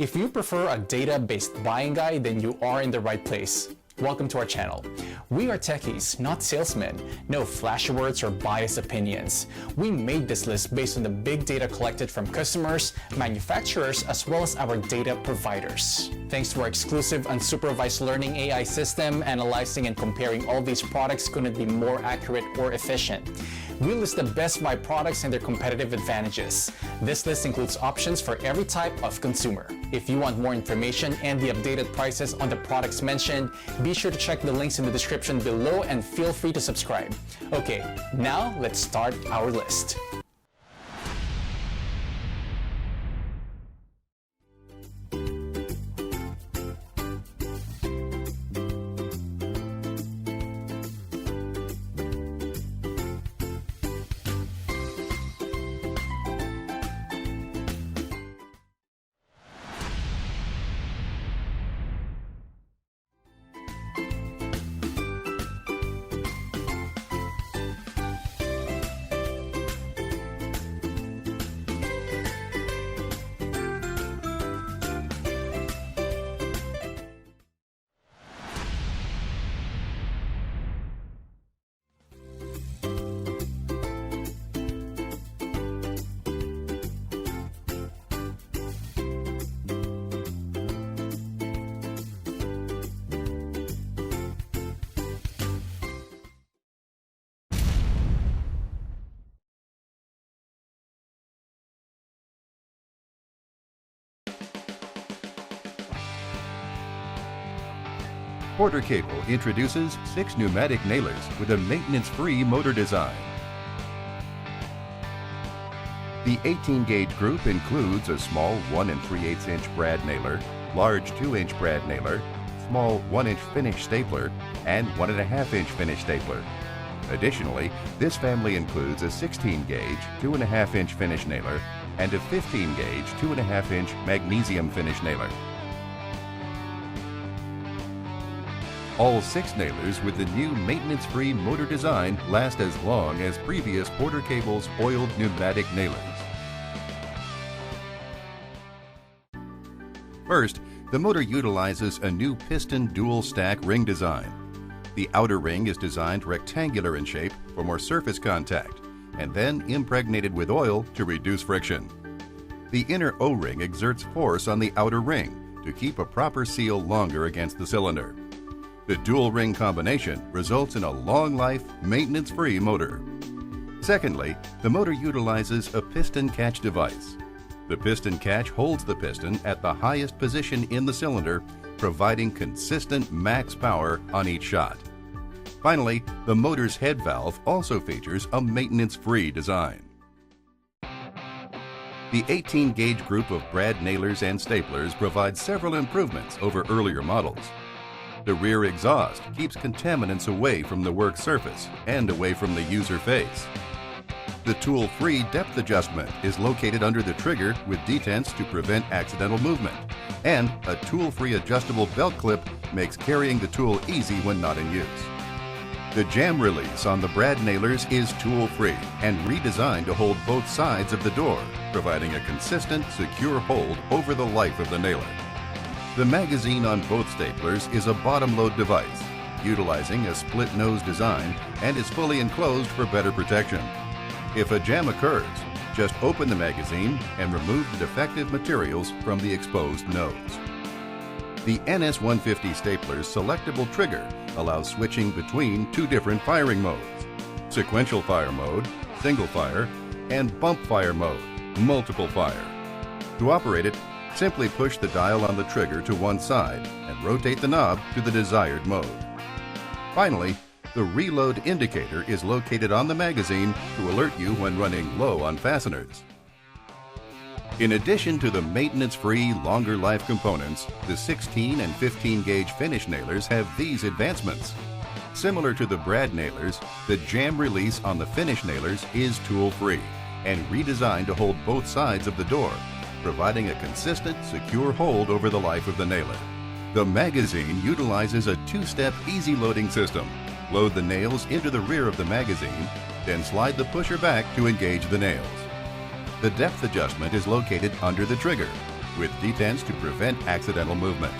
If you prefer a data-based buying guide, then you are in the right place. Welcome to our channel. We are techies, not salesmen. No flashy words or biased opinions. We made this list based on the big data collected from customers, manufacturers, as well as our data providers. Thanks to our exclusive unsupervised learning AI system, analyzing and comparing all these products couldn't be more accurate or efficient. We list the best buy products and their competitive advantages. This list includes options for every type of consumer. If you want more information and the updated prices on the products mentioned, be sure to check the links in the description below and feel free to subscribe. Okay, now let's start our list. Porter Cable introduces 6 pneumatic nailers with a maintenance-free motor design. The 18-gauge group includes a small 1 3/8" brad nailer, large 2-inch brad nailer, small 1-inch finish stapler, and 1.5-inch finish stapler. Additionally, this family includes a 16-gauge 2.5-inch finish nailer and a 15-gauge 2.5-inch magnesium finish nailer. All 6 nailers with the new maintenance-free motor design last as long as previous Porter Cable's oiled pneumatic nailers. First, the motor utilizes a new piston dual stack ring design. The outer ring is designed rectangular in shape for more surface contact, and then impregnated with oil to reduce friction. The inner O-ring exerts force on the outer ring to keep a proper seal longer against the cylinder. The dual ring combination results in a long-life, maintenance-free motor. Secondly, the motor utilizes a piston catch device. The piston catch holds the piston at the highest position in the cylinder, providing consistent max power on each shot. Finally, the motor's head valve also features a maintenance-free design. The 18-gauge group of brad nailers and staplers provides several improvements over earlier models. The rear exhaust keeps contaminants away from the work surface and away from the user face. The tool-free depth adjustment is located under the trigger with detents to prevent accidental movement, and a tool-free adjustable belt clip makes carrying the tool easy when not in use. The jam release on the brad nailers is tool-free and redesigned to hold both sides of the door, providing a consistent, secure hold over the life of the nailer. The magazine on both staplers is a bottom-load device, utilizing a split-nose design and is fully enclosed for better protection. If a jam occurs, just open the magazine and remove the defective materials from the exposed nose. The NS150 stapler's selectable trigger allows switching between 2 different firing modes: sequential fire mode, single fire, and bump fire mode, multiple fire. To operate it, simply push the dial on the trigger to one side and rotate the knob to the desired mode. Finally, the reload indicator is located on the magazine to alert you when running low on fasteners. In addition to the maintenance-free, longer life components, the 16 and 15-gauge finish nailers have these advancements. Similar to the brad nailers, the jam release on the finish nailers is tool-free and redesigned to hold both sides of the door, providing a consistent, secure hold over the life of the nailer. The magazine utilizes a 2-step easy loading system. Load the nails into the rear of the magazine, then slide the pusher back to engage the nails. The depth adjustment is located under the trigger. with detents to prevent accidental movement.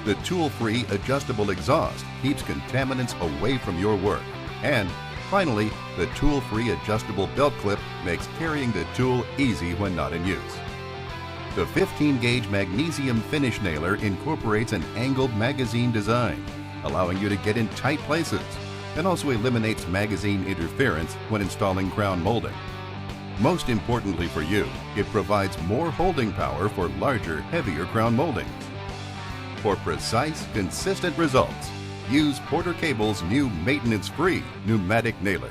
The tool-free adjustable exhaust keeps contaminants away from your work. And finally, the tool-free adjustable belt clip makes carrying the tool easy when not in use. The 15-gauge magnesium finish nailer incorporates an angled magazine design, allowing you to get in tight places, and also eliminates magazine interference when installing crown molding. Most importantly for you, it provides more holding power for larger, heavier crown moldings. For precise, consistent results, use Porter Cable's new maintenance-free pneumatic nailer.